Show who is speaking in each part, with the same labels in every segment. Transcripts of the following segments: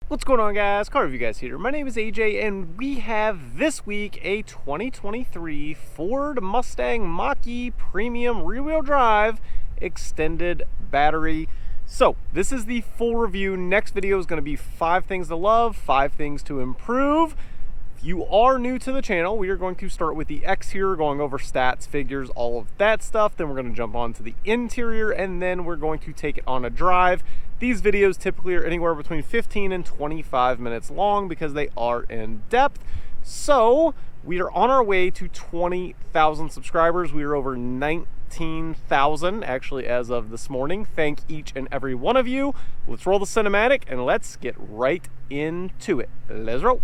Speaker 1: What's going on, guys? Car Review Guys here. My name is AJ, and we have this week a 2023 Ford Mustang Mach-E Premium rear-wheel drive extended battery. So this is the full review. Next video is going to be 5 things to love, 5 things to improve. If you are new to the channel, we are going to start with the exterior, going over stats, figures, all of that stuff. Then we're going to jump on to the interior, and then we're going to take it on a drive. These videos typically are anywhere between 15 and 25 minutes long because they are in depth. So we are on our way to 20,000 subscribers. We are over 19,000 actually as of this morning. Thank each and every one of you. Let's roll the cinematic and let's get right into it. Let's roll.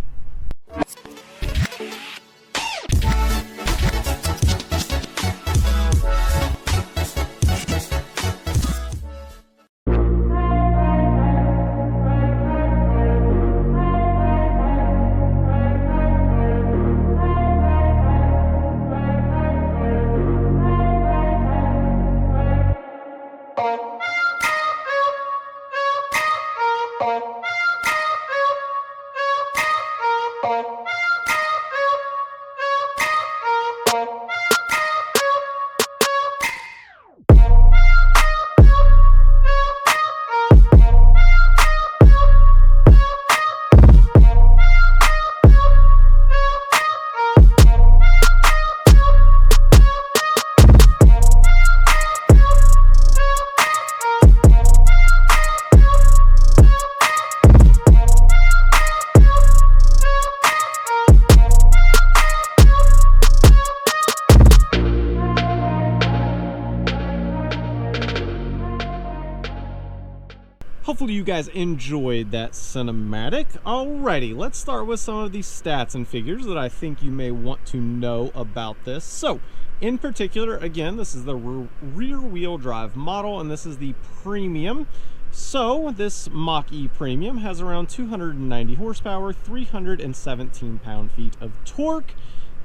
Speaker 1: Hopefully you guys enjoyed that cinematic. Alrighty, let's start with some of the stats and figures that I think you may want to know about this. So, in particular, again, this is the rear-wheel drive model, and this is the premium. So, this Mach-E Premium has around 290 horsepower, 317 pound-feet of torque.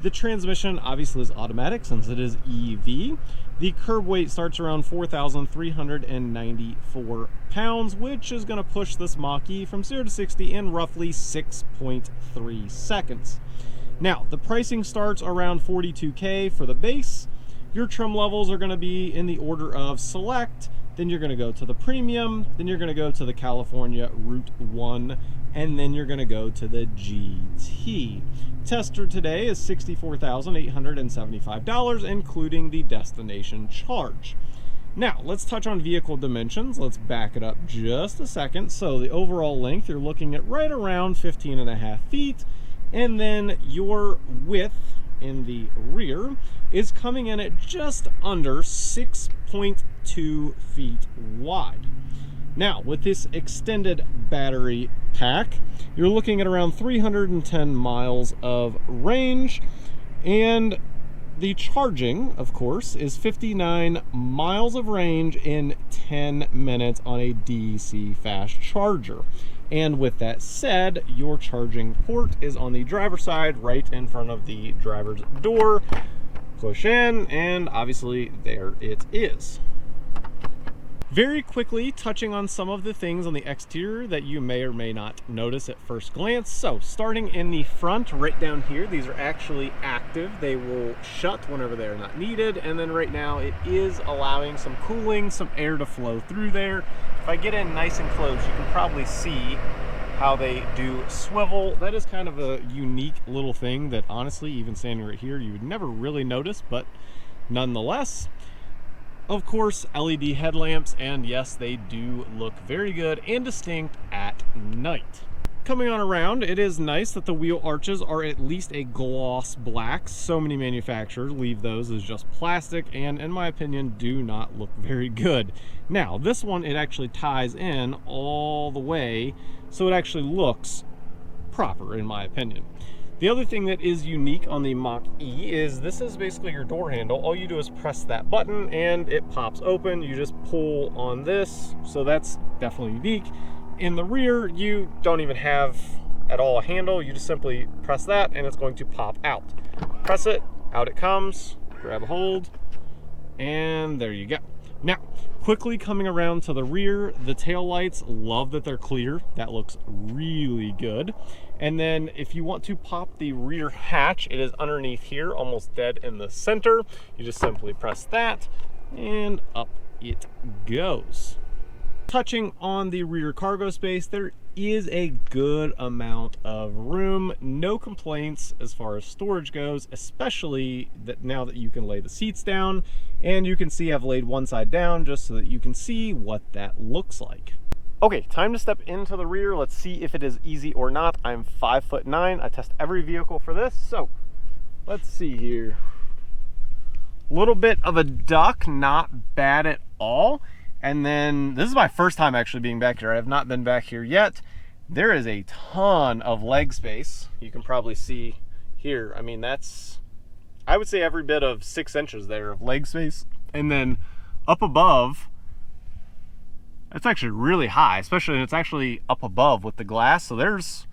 Speaker 1: The transmission obviously is automatic since it is EV. The curb weight starts around 4,394 pounds, which is going to push this Mach-E from 0 to 60 in roughly 6.3 seconds. Now, the pricing starts around $42K for the base. Your trim levels are going to be in the order of Select, then you're going to go to the Premium, then you're going to go to the California Route 1, and then you're going to go to the GT. Tester today is $64,875, including the destination charge. Now, let's touch on vehicle dimensions. Let's back it up just a second. So the overall length, you're looking at right around 15.5 feet, and then your width in the rear is coming in at just under 6.2 feet wide. Now, with this extended battery pack, you're looking at around 310 miles of range, and the charging, of course, is 59 miles of range in 10 minutes on a DC fast charger. And with that said, your charging port is on the driver's side, right in front of the driver's door. Push in, and obviously there it is. Very quickly touching on some of the things on the exterior that you may or may not notice at first glance. So starting in the front, right down here, these are actually active. They will shut whenever they are not needed. And then right now it is allowing some cooling, some air to flow through there. If I get in nice and close, you can probably see how they do swivel. That is kind of a unique little thing that honestly, even standing right here, you would never really notice, but nonetheless. Of course, LED headlamps, and yes, they do look very good and distinct at night. Coming on around, it is nice that the wheel arches are at least a gloss black. So many manufacturers leave those as just plastic, and in my opinion, do not look very good. Now, this one, it actually ties in all the way, so it actually looks proper, in my opinion. The other thing that is unique on the Mach-E is this is basically your door handle. All you do is press that button and it pops open. You just pull on this, so that's definitely unique. In the rear, you don't even have at all a handle. You just simply press that and it's going to pop out. Press it, out it comes, grab a hold, and there you go. Now, quickly coming around to the rear, the taillights, love that they're clear. That looks really good. And then if you want to pop the rear hatch, it is underneath here, almost dead in the center. You just simply press that and up it goes. Touching on the rear cargo space, there is a good amount of room. No complaints as far as storage goes, especially that now that you can lay the seats down, and you can see I've laid one side down just so that you can see what that looks like. Okay, time to step into the rear. Let's see if it is easy or not. I'm 5'9". I test every vehicle for this, so let's see here. Little bit of a duck, not bad at all. And then this is my first time actually being back here. I have not been back here yet. There is a ton of leg space. You can probably see here. I mean, that's, I would say every bit of 6 inches there of leg space. And then up above, it's actually really high, especially when it's actually up above with the glass. So there's,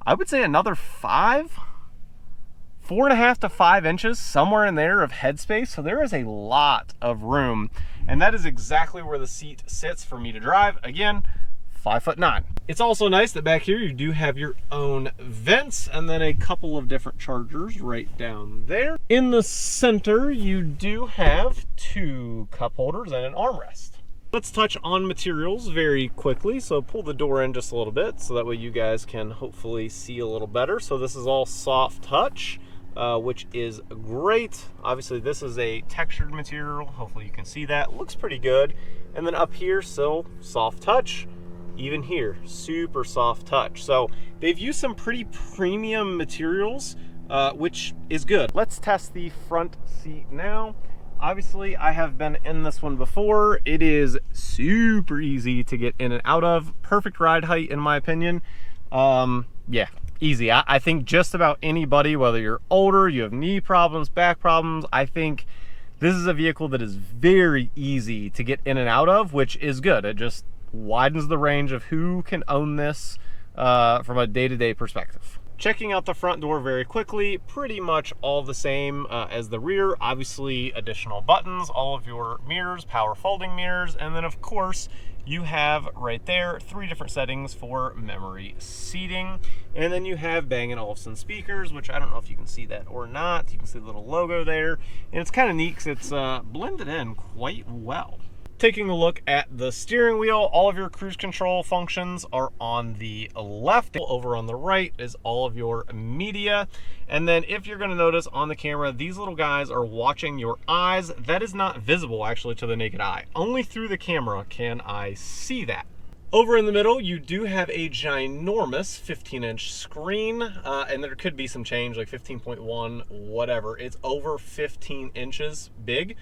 Speaker 1: I would say another 4.5 to 5 inches, somewhere in there, of headspace. So there is a lot of room, and that is exactly where the seat sits for me to drive. Again, 5'9". It's also nice that back here you do have your own vents, and then a couple of different chargers right down there. In the center, you do have 2 cup holders and an armrest. Let's touch on materials very quickly. So pull the door in just a little bit so that way you guys can hopefully see a little better. So this is all soft touch. Which is great. Obviously this is a textured material. Hopefully you can see that. Looks pretty good. And then up here, still soft touch. Even here, super soft touch. So they've used some pretty premium materials, which is good. Let's test the front seat now. Obviously I have been in this one before. It is super easy to get in and out of. Perfect ride height in my opinion. Yeah. Easy. I think just about anybody, whether you're older, you have knee problems, back problems, I think this is a vehicle that is very easy to get in and out of, which is good. It just widens the range of who can own this from a day-to-day perspective. Checking out the front door very quickly, pretty much all the same as the rear. Obviously additional buttons, all of your mirrors, power folding mirrors, and then of course you have right there 3 different settings for memory seating. And then you have Bang & Olufsen speakers, which I don't know if you can see that or not. You can see the little logo there. And it's kind of neat because it's blended in quite well. Taking a look at the steering wheel, all of your cruise control functions are on the left. Over on the right is all of your media. And then if you're going to notice on the camera, these little guys are watching your eyes. That is not visible actually to the naked eye. Only through the camera can I see that. Over in the middle, you do have a ginormous 15-inch screen, and there could be some change, like 15.1, whatever. It's over 15 inches big.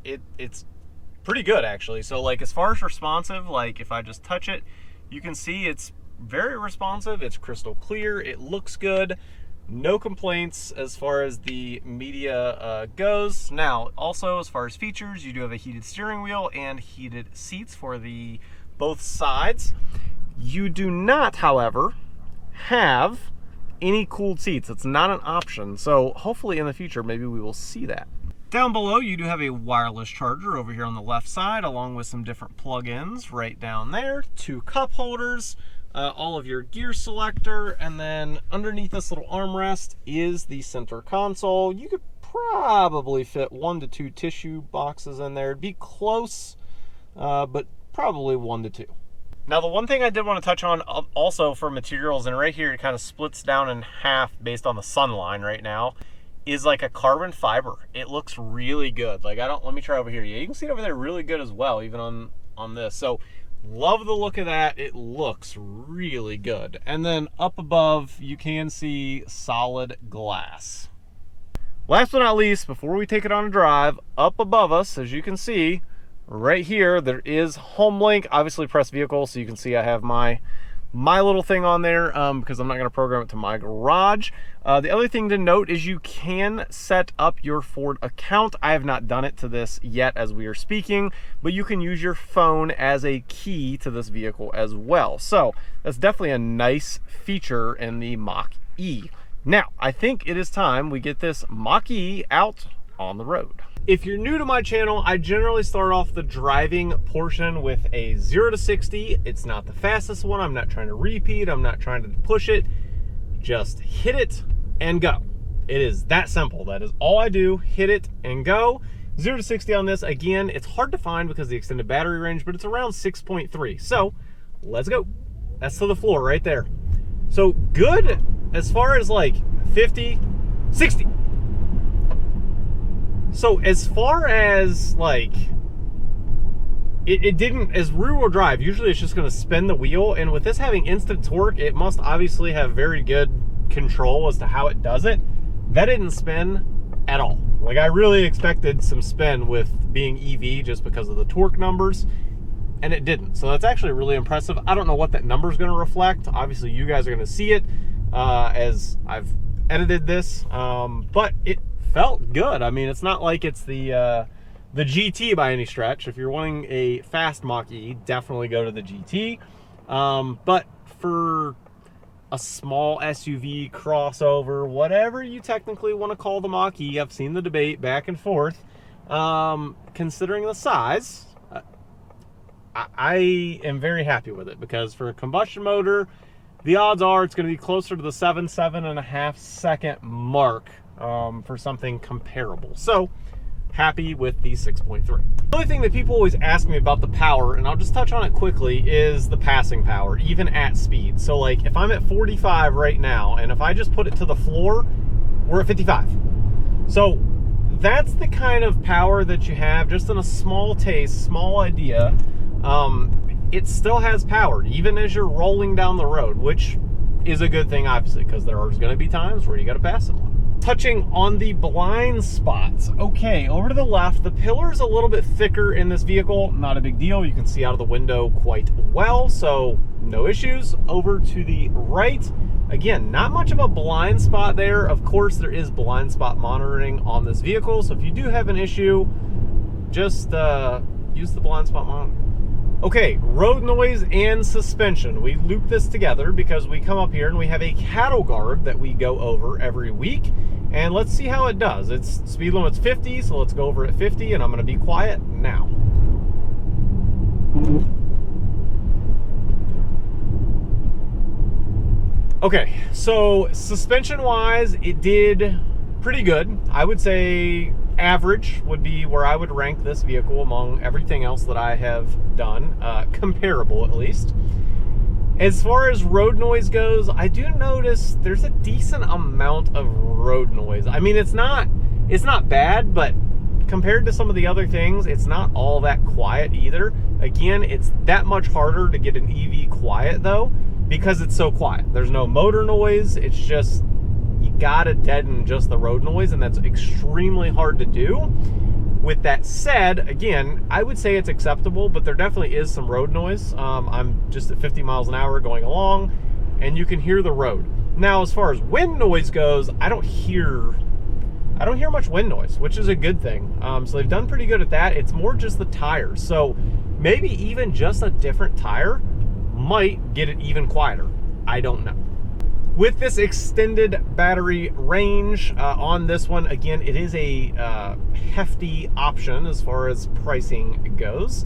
Speaker 1: It's pretty good actually. So like as far as responsive, like if I just touch it, you can see it's very responsive. It's crystal clear. It looks good. No complaints as far as the media goes. Now, also as far as features, you do have a heated steering wheel and heated seats for the both sides. You do not, however, have any cooled seats. It's not an option. So hopefully in the future, maybe we will see that. Down below, you do have a wireless charger over here on the left side, along with some different plug-ins right down there. 2 cup holders, all of your gear selector, and then underneath this little armrest is the center console. You could probably fit 1 to 2 tissue boxes in there. It'd be close, but probably 1 to 2. Now, the one thing I did want to touch on also for materials, and right here it kind of splits down in half based on the sun line right now, is like a carbon fiber. It looks really good. Like let me try over here. Yeah, you can see it over there really good as well, even on this. So love the look of that. It looks really good. And then up above, you can see solid glass. Last but not least, before we take it on a drive, up above us, as you can see, right here, there is HomeLink. Obviously press vehicle, so you can see I have my little thing on there because I'm not going to program it to my garage. The other thing to note is you can set up your Ford account. I have not done it to this yet as we are speaking, but you can use your phone as a key to this vehicle as well. So that's definitely a nice feature in the Mach-E. Now, I think it is time we get this Mach-E out on the road. If you're new to my channel, I generally start off the driving portion with a 0 to 60. It's not the fastest one. I'm not trying to repeat. I'm not trying to push it. Just hit it and go. It is that simple. That is all I do. Hit it and go. 0 to 60 on this. Again, it's hard to find because of the extended battery range, but it's around 6.3. So let's go. That's to the floor right there. So good as far as like 50, 60. So as far as like, it didn't, as rear wheel drive, usually it's just gonna spin the wheel, and with this having instant torque, it must obviously have very good control as to how it does it. That didn't spin at all. Like, I really expected some spin with being EV just because of the torque numbers, and it didn't. So that's actually really impressive. I don't know what that number is gonna reflect. Obviously you guys are gonna see it as I've edited this, but it felt good. I mean, it's not like it's the GT by any stretch. If you're wanting a fast MachE, definitely go to the GT. But for a small SUV, crossover, whatever you technically want to call the MachE, I've seen the debate back and forth. Considering the size, I am very happy with it, because for a combustion motor, the odds are it's going to be closer to the 7.5 second mark for something comparable. So happy with the 6.3. The only thing that people always ask me about the power, and I'll just touch on it quickly, is the passing power, even at speed. So like if I'm at 45 right now, and if I just put it to the floor, we're at 55. So that's the kind of power that you have, just in a small taste, small idea. It still has power, even as you're rolling down the road, which is a good thing, obviously, because there are going to be times where you got to pass someone. Touching on the blind spots. Okay, over to the left, the pillar's a little bit thicker in this vehicle. Not a big deal. You can see out of the window quite well, so no issues. Over to the right, again, not much of a blind spot there. Of course, there is blind spot monitoring on this vehicle, so if you do have an issue, just use the blind spot monitor. Okay, road noise and suspension. We loop this together because we come up here and we have a cattle guard that we go over every week. And let's see how it does. Its speed limit's 50, so let's go over at 50, and I'm gonna be quiet now. Okay, so suspension-wise, it did pretty good. I would say average would be where I would rank this vehicle among everything else that I have done, comparable at least. As far as road noise goes, I do notice there's a decent amount of road noise. I mean, it's not bad, but compared to some of the other things, it's not all that quiet either. Again, it's that much harder to get an EV quiet though, because it's so quiet. There's no motor noise, it's just, you gotta deaden just the road noise, and that's extremely hard to do. With that said, again, I would say it's acceptable, but there definitely is some road noise. I'm just at 50 miles an hour going along, and you can hear the road. Now, as far as wind noise goes, I don't hear much wind noise, which is a good thing. So they've done pretty good at that. It's more just the tires. So maybe even just a different tire might get it even quieter. I don't know. With this extended battery range on this one, again, it is a hefty option as far as pricing goes.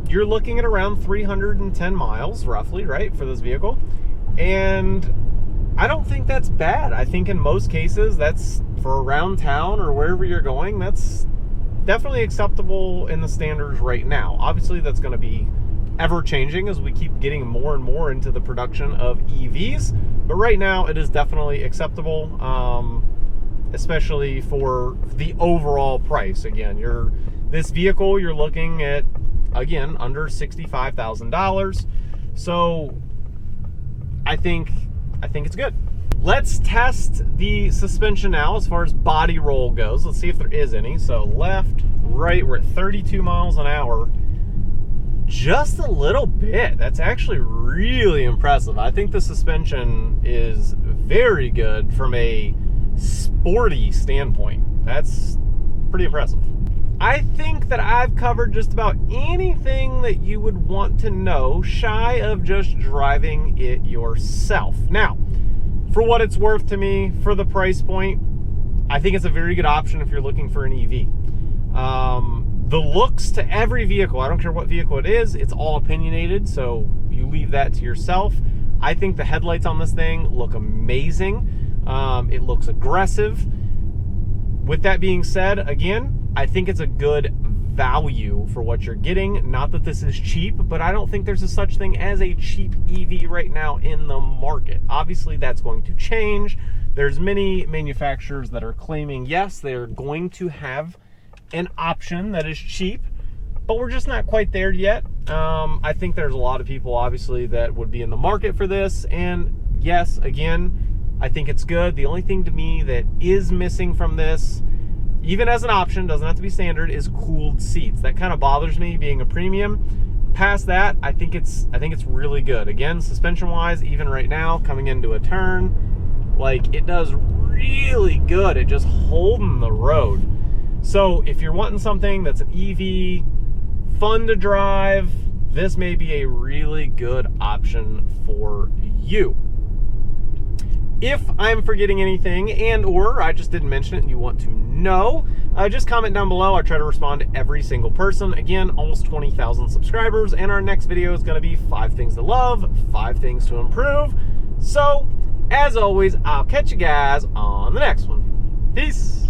Speaker 1: You're looking at around 310 miles, roughly, right, for this vehicle. And I don't think that's bad. I think in most cases, that's for around town or wherever you're going, that's definitely acceptable in the standards right now. Obviously, that's going to be ever-changing as we keep getting more and more into the production of EVs, but right now it is definitely acceptable, especially for the overall price. Again, this vehicle you're looking at, again, under $65,000, so I think it's good. Let's test the suspension now as far as body roll goes. Let's see if there is any. So left, right, we're at 32 miles an hour. Just a little bit. That's actually really impressive. I think the suspension is very good from a sporty standpoint. That's pretty impressive. I think that I've covered just about anything that you would want to know, shy of just driving it yourself. Now, for what it's worth to me, for the price point, I think it's a very good option if you're looking for an EV. The looks to every vehicle, I don't care what vehicle it is, it's all opinionated, so you leave that to yourself. I think the headlights on this thing look amazing. It looks aggressive. With that being said, again, I think it's a good value for what you're getting. Not that this is cheap, but I don't think there's a such thing as a cheap EV right now in the market. Obviously, that's going to change. There's many manufacturers that are claiming, yes, they're going to have an option that is cheap, but we're just not quite there yet. I think there's a lot of people, obviously, that would be in the market for this, and yes, again, I think it's good. The only thing to me that is missing from this, even as an option, doesn't have to be standard, is cooled seats. That kind of bothers me, being a premium. Past that, I think it's really good. Again, suspension-wise, even right now, coming into a turn, like, it does really good at just holding the road. So if you're wanting something that's an EV, fun to drive, this may be a really good option for you. If I'm forgetting anything and or I just didn't mention it and you want to know, just comment down below. I try to respond to every single person. Again, almost 20,000 subscribers, and our next video is going to be 5 things to love, 5 things to improve. So, as always, I'll catch you guys on the next one. Peace.